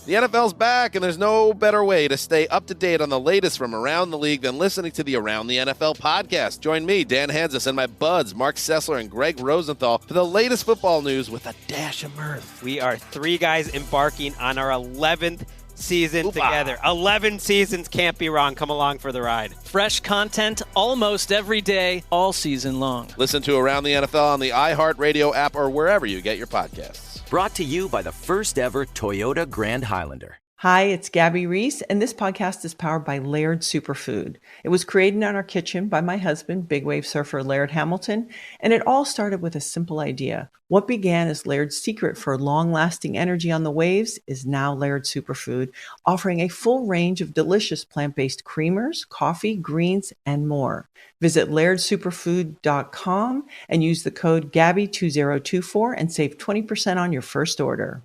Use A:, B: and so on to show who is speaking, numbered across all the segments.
A: The NFL's back, and there's no better way to stay up to date on the latest from around the league than listening to the Around the NFL podcast. Join me, Dan Hanzus, and my buds, Mark Sessler and Greg Rosenthal, for the latest football news with a dash of mirth.
B: We are three guys embarking on our 11th season together. 11 seasons, can't be wrong. Come along for the ride.
C: Fresh content almost every day, all season long.
A: Listen to Around the NFL on the iHeartRadio app or wherever you get your podcasts.
D: Brought to you by the first ever Toyota Grand Highlander.
E: Hi, it's Gabby Reese, and this podcast is powered by Laird Superfood. It was created in our kitchen by my husband, big wave surfer Laird Hamilton, and it all started with a simple idea. What began as Laird's secret for long-lasting energy on the waves is now Laird Superfood, offering a full range of delicious plant-based creamers, coffee, greens, and more. Visit lairdsuperfood.com and use the code GABBY2024 and save 20% on your first order.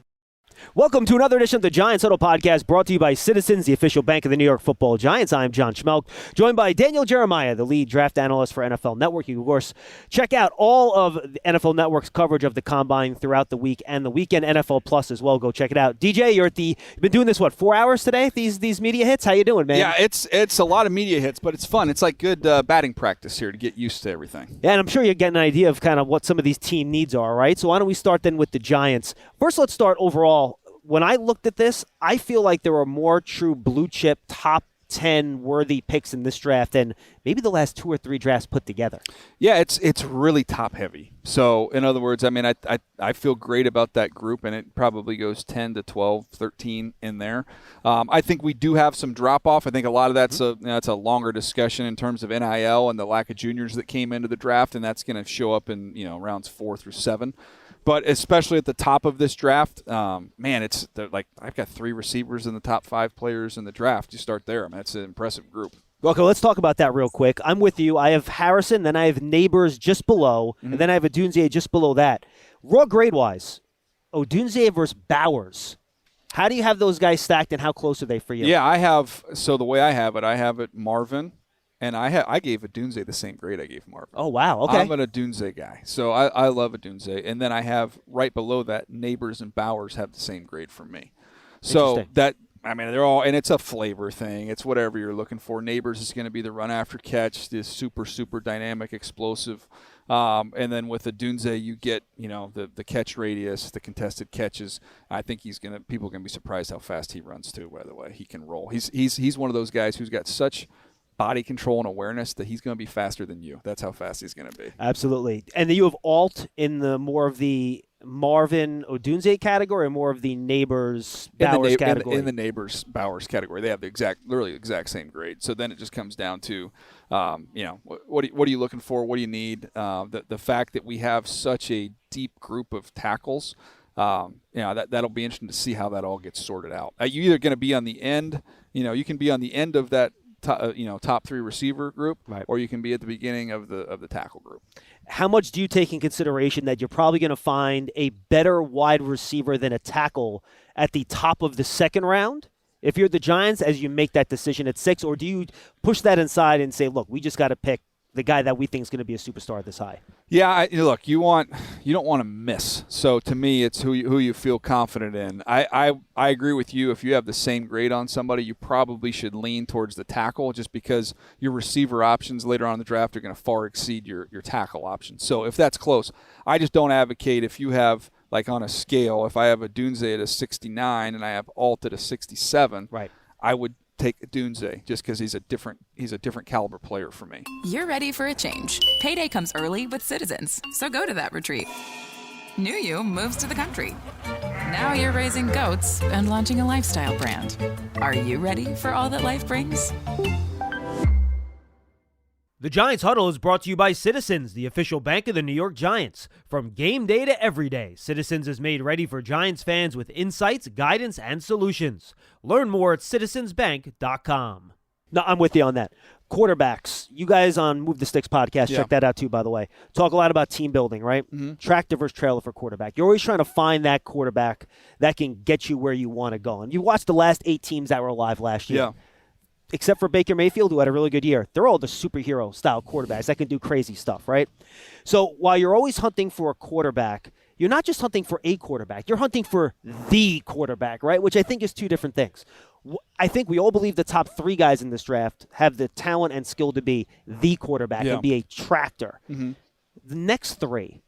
F: Welcome to another edition of the Giants Huddle podcast, brought to you by Citizens, the official bank of the New York Football Giants. I'm John Schmelk, joined by Daniel Jeremiah, the lead draft analyst for NFL Network. You can, of course, check out all of NFL Network's coverage of the Combine throughout the week and the weekend, NFL Plus as well. Go check it out. DJ, you've been doing this, 4 hours today, these media hits? How you doing, man?
G: Yeah, it's a lot of media hits, but it's fun. It's like good batting practice here to get used to everything.
F: Yeah, and I'm sure you're getting an idea of kind of what some of these team needs are, right? So why don't we start then with the Giants? First, let's start overall. When I looked at this, I feel like there were more true blue-chip top 10 worthy picks in this draft than maybe the last 2 or 3 drafts put together.
G: Yeah, it's really top-heavy. So, in other words, I mean, I feel great about that group, and it probably goes 10 to 12, 13 in there. I think we do have some drop-off. I think a lot of that's a longer discussion in terms of NIL and the lack of juniors that came into the draft, and that's going to show up in rounds 4 through 7. But especially at the top of this draft, man, I've got 3 receivers in the top 5 players in the draft. You start there. I mean, that's an impressive group.
F: Okay, let's talk about that real quick. I'm with you. I have Harrison, then I have Neighbors just below, and then I have Odunze just below that. Raw grade-wise, Odunze versus Bowers. How do you have those guys stacked, and how close are they for you?
G: Yeah, the way I have it Marvin. And I gave Odunze the same grade I gave Marvin.
F: Oh, wow. Okay.
G: I'm an Odunze guy. So I love Odunze. And then I have right below that, Neighbors and Bowers have the same grade for me. So they're all, and it's a flavor thing. It's whatever you're looking for. Neighbors is going to be the run after catch, this super, super dynamic, explosive. And then with Odunze, you get, the catch radius, the contested catches. I think people are going to be surprised how fast he runs too, by the way. He can roll. He's one of those guys who's got such body control and awareness that he's going to be faster than you. That's how fast he's going to be.
F: Absolutely. And then you have Alt in the more of the Marvin Odunze category, or more of the Neighbors Bowers category?
G: In the Neighbors Bowers category. They have literally exact same grade. So then it just comes down to, what are you looking for? What do you need? The fact that we have such a deep group of tackles, that'll be interesting to see how that all gets sorted out. You're either going to be on the end, you can be on the end of that top 3 receiver group, right, or you can be at the beginning of the tackle group.
F: How much do you take in consideration that you're probably going to find a better wide receiver than a tackle at the top of the second round if you're the Giants as you make that decision at 6, or do you push that inside and say, look, we just got to pick the guy that we think is going to be a superstar this high?
G: Yeah, look, you don't want to miss. So to me, it's who you feel confident in. I agree with you. If you have the same grade on somebody, you probably should lean towards the tackle, just because your receiver options later on in the draft are going to far exceed your tackle options. So if that's close, I just don't advocate if you have, like on a scale, if I have Odunze at a 69 and I have Alt at a 67, right, I would take Odunze just because he's a different caliber player for me.
H: You're ready for a change. Payday comes early with Citizens, so go to that retreat. New You moves to the country. Now you're raising goats and launching a lifestyle brand. Are you ready for all that life brings?
F: The Giants Huddle is brought to you by Citizens, the official bank of the New York Giants. From game day to every day, Citizens is made ready for Giants fans with insights, guidance, and solutions. Learn more at citizensbank.com. No, I'm with you on that. Quarterbacks. You guys on Move the Sticks podcast, check that out too, by the way. Talk a lot about team building, right? Mm-hmm. Tractor versus trailer for quarterback. You're always trying to find that quarterback that can get you where you want to go. And you watched the last 8 teams that were alive last year. Yeah. Except for Baker Mayfield, who had a really good year. They're all the superhero-style quarterbacks that can do crazy stuff, right? So while you're always hunting for a quarterback, you're not just hunting for a quarterback. You're hunting for the quarterback, right? Which I think is two different things. I think we all believe the top 3 guys in this draft have the talent and skill to be the quarterback and be a tractor.
G: Mm-hmm.
F: The next 3,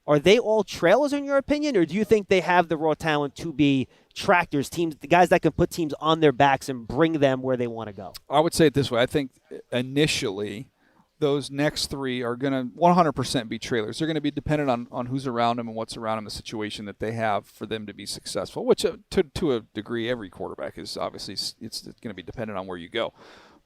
F: are they all trailers in your opinion, or do you think they have the raw talent to be tractors, teams, the guys that can put teams on their backs and bring them where they want to go?
G: I would say it this way. I think initially those next 3 are going to 100% be trailers. They're going to be dependent on who's around them and what's around them, the situation that they have for them to be successful, which to a degree every quarterback is obviously it's going to be dependent on where you go.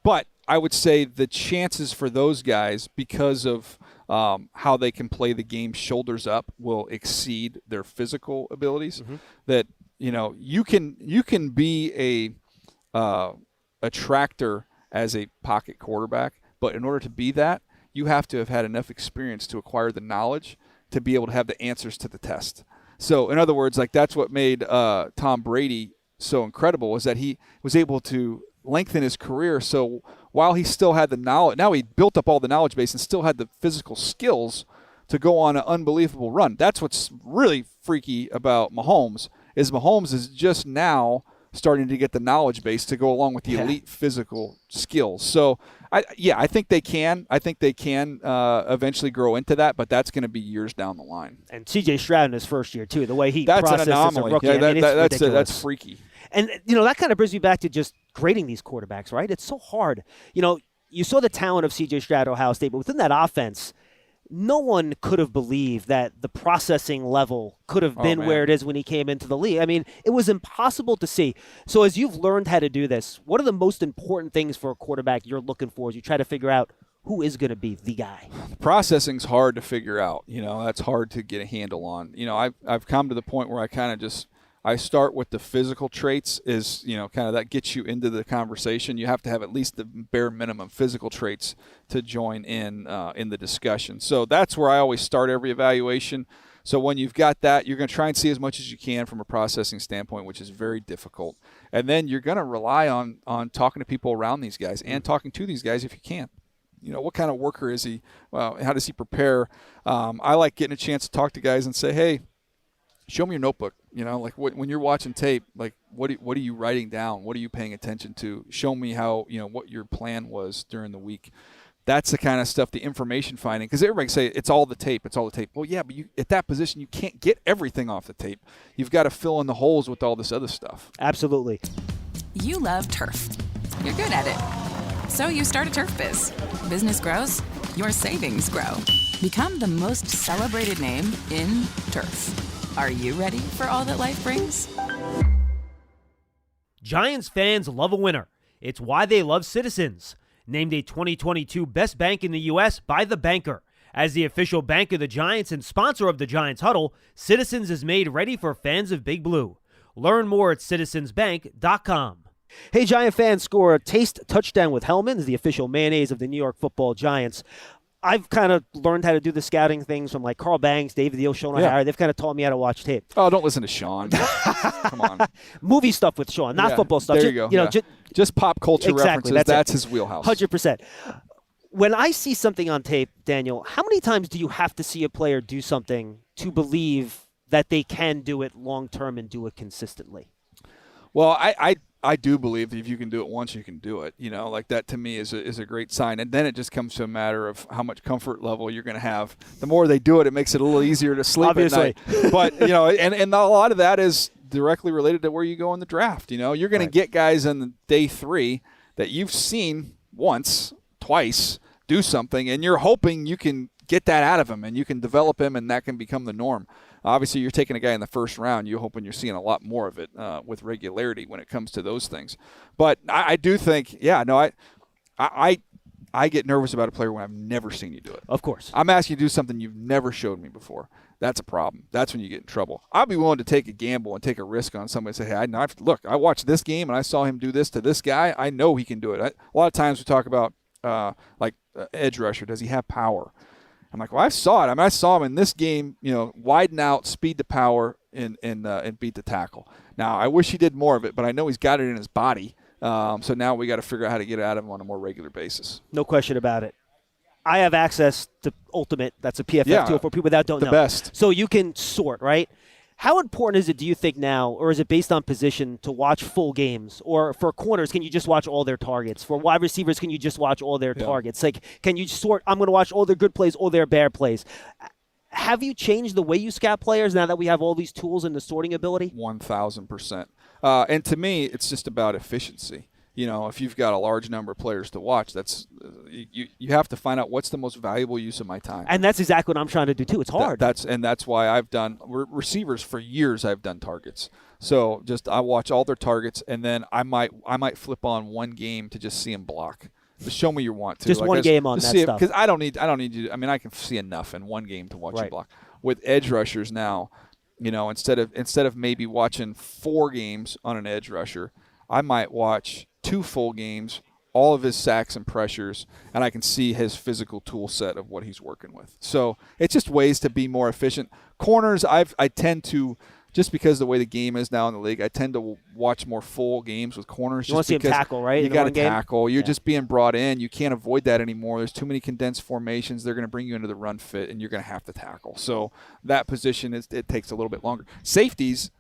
G: But I would say the chances for those guys, because of how they can play the game shoulders up, will exceed their physical abilities. Mm-hmm. That you can be a tractor as a pocket quarterback, but in order to be that, you have to have had enough experience to acquire the knowledge to be able to have the answers to the test. So, in other words, like that's what made Tom Brady so incredible, was that he was able to lengthen his career. So while he still had the knowledge, now he built up all the knowledge base and still had the physical skills to go on an unbelievable run. That's what's really freaky about Mahomes is just now starting to get the knowledge base to go along with the elite physical skills. So I think they can. I think they can eventually grow into that, but that's going to be years down the line.
F: And C.J. Stroud in his first year too, the way he
G: that's
F: processed
G: an anomaly.
F: as a rookie,
G: Yeah, that's freaky.
F: And that kind of brings me back to just grading these quarterbacks, right? It's so hard. You saw the talent of C.J. Stroud at Ohio State, but within that offense, no one could have believed that the processing level could have been where it is when he came into the league. I mean, it was impossible to see. So as you've learned how to do this, what are the most important things for a quarterback you're looking for as you try to figure out who is going to be the guy?
G: Processing's hard to figure out. That's hard to get a handle on. I've come to the point where I kind of just – I start with the physical traits is, kind of that gets you into the conversation. You have to have at least the bare minimum physical traits to join in the discussion. So that's where I always start every evaluation. So when you've got that, you're going to try and see as much as you can from a processing standpoint, which is very difficult. And then you're going to rely on talking to people around these guys and talking to these guys if you can. What kind of worker is he? How does he prepare? I like getting a chance to talk to guys and say, hey, show me your notebook. Like when you're watching tape, like what are you writing down? What are you paying attention to? Show me how, what your plan was during the week. That's the kind of stuff, the information finding. Because everybody can say it's all the tape. Well, yeah, but at that position, you can't get everything off the tape. You've got to fill in the holes with all this other stuff.
F: Absolutely.
H: You love turf. You're good at it. So you start a turf biz. Business grows, your savings grow. Become the most celebrated name in turf. Are you ready for all that life brings?
F: Giants fans love a winner. It's why they love Citizens. Named a 2022 Best Bank in the U.S. by The Banker. As the official bank of the Giants and sponsor of the Giants Huddle, Citizens is made ready for fans of Big Blue. Learn more at citizensbank.com. Hey, Giant fans, score a taste touchdown with Hellmann's, the official mayonnaise of the New York Football Giants. I've kind of learned how to do the scouting things from like Carl Banks, David Deal, Sean O'Hara. They've kind of taught me how to watch tape.
G: Oh, don't listen to Sean. Come on.
F: Movie stuff with Sean, not football stuff.
G: There you go. Just pop culture references. That's his wheelhouse.
F: 100%. When I see something on tape, Daniel, how many times do you have to see a player do something to believe that they can do it long term and do it consistently?
G: Well, I do believe that if you can do it once, you can do it. Like that to me is a great sign. And then it just comes to a matter of how much comfort level you're going to have. The more they do it, it makes it a little easier to sleep
F: Obviously.
G: at night. But, and a lot of that is directly related to where you go in the draft. You're going to get guys on day 3 that you've seen once, twice, do something, and you're hoping you can get that out of him and you can develop him and that can become the norm. Obviously, you're taking a guy in the first round. You're hoping you're seeing a lot more of it with regularity when it comes to those things. But I do think, I get nervous about a player when I've never seen you do it.
F: Of course.
G: I'm asking you to do something you've never showed me before. That's a problem. That's when you get in trouble. I'll be willing to take a gamble and take a risk on somebody and say, hey, look, I watched this game and I saw him do this to this guy. I know he can do it. A lot of times we talk about edge rusher. Does he have power? I'm like, well, I saw it. I mean, I saw him in this game, widen out, speed to power, and beat the tackle. Now, I wish he did more of it, but I know he's got it in his body. So now we got to figure out how to get it out of him on a more regular basis.
F: No question about it. I have access to Ultimate. That's a PFF tool for people that don't know.
G: The best.
F: So you can sort, right? How important is it, do you think now, or is it based on position, to watch full games? Or for corners, can you just watch all their targets? For wide receivers, can you just watch all their targets? Like, can you sort, I'm going to watch all their good plays, all their bad plays? Have you changed the way you scout players now that we have all these tools and the sorting ability?
G: 1,000%. And to me, it's just about efficiency. You know, if you've got a large number of players to watch, that's you have to find out what's the most valuable use of my time.
F: And that's exactly what I'm trying to do too. It's hard.
G: That's why I've done receivers for years. I've done targets. So I watch all their targets, and then I might flip on one game to just see them block. Just show me you want to.
F: Just one game on that stuff.
G: Because I don't need you. I mean, I can see enough in one game to watch you block. With edge rushers now, you know, instead of maybe watching 4 games on an edge rusher, I might watch 2 full games, all of his sacks and pressures, and I can see his physical tool set of what he's working with. So it's just ways to be more efficient. Corners, I tend to, just because of the way the game is now in the league, I tend to watch more full games with corners.
F: You want to see him tackle, right?
G: You got to tackle. You're just being brought in. You can't avoid that anymore. There's too many condensed formations. They're going to bring you into the run fit, and you're going to have to tackle. So that position, it takes a little bit longer. Safeties,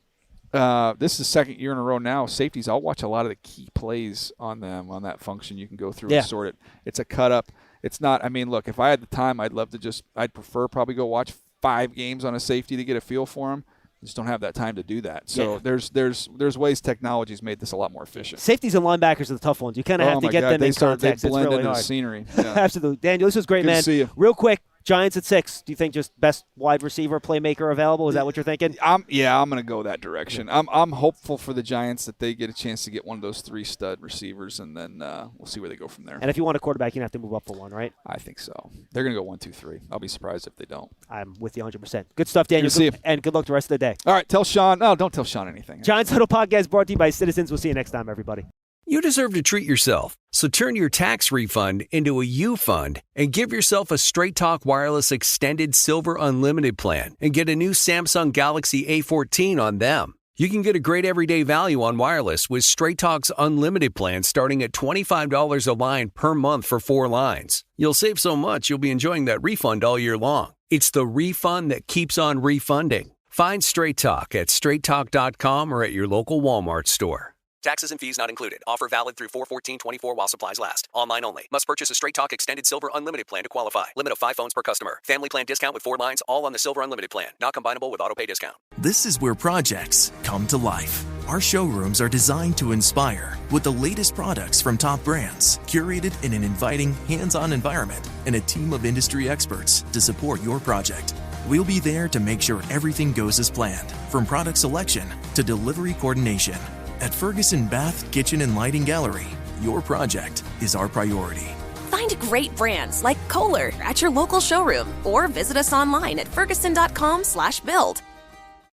G: this is the second year in a row now. Safeties, I'll watch a lot of the key plays on them, on that function. You can go through and sort it. It's a cut up. It's not, I mean, look, if I had the time, I'd prefer probably go watch 5 games on a safety to get a feel for them. I just don't have that time to do that. So there's ways technology's made this a lot more efficient.
F: Safeties and linebackers are the tough ones. You kind of have to get them in context.
G: They blend
F: it's really
G: into
F: hard.
G: the scenery. Yeah.
F: Absolutely. Daniel, this was great,
G: Good
F: man.
G: to see you.
F: Real quick, Giants at 6. Do you think just best wide receiver playmaker available? Is that what you're thinking?
G: I'm going to go that direction. I'm hopeful for the Giants that they get a chance to get one of those 3 stud receivers, and then we'll see where they go from there.
F: And if you want a quarterback, you have to move up for one, right?
G: I think so. They're going to go 1, 2, 3. I'll be surprised if they don't.
F: I'm with you 100%. Good stuff, Daniel.
G: Good to see you.
F: And good luck the rest of the day.
G: All right, tell Sean. No, don't tell Sean anything.
F: Giants Huddle Podcast brought to you by Citizens. We'll see you next time, everybody.
I: You deserve to treat yourself, so turn your tax refund into a U fund and give yourself a Straight Talk Wireless Extended Silver Unlimited plan and get a new Samsung Galaxy A14 on them. You can get a great everyday value on wireless with Straight Talk's Unlimited plan starting at $25 a line per month for 4 lines. You'll save so much you'll be enjoying that refund all year long. It's the refund that keeps on refunding. Find Straight Talk at straighttalk.com or at your local Walmart store.
J: Taxes and fees not included. Offer valid through 4/14/24 while supplies last. Online only. Must purchase a Straight Talk Extended Silver Unlimited plan to qualify. Limit of 5 phones per customer. Family plan discount with 4 lines, all on the Silver Unlimited plan. Not combinable with auto-pay discount.
K: This is where projects come to life. Our showrooms are designed to inspire with the latest products from top brands, curated in an inviting, hands-on environment, and a team of industry experts to support your project. We'll be there to make sure everything goes as planned, from product selection to delivery coordination. At Ferguson Bath, Kitchen and Lighting Gallery, your project is our priority.
L: Find great brands like Kohler at your local showroom or visit us online at ferguson.com/build.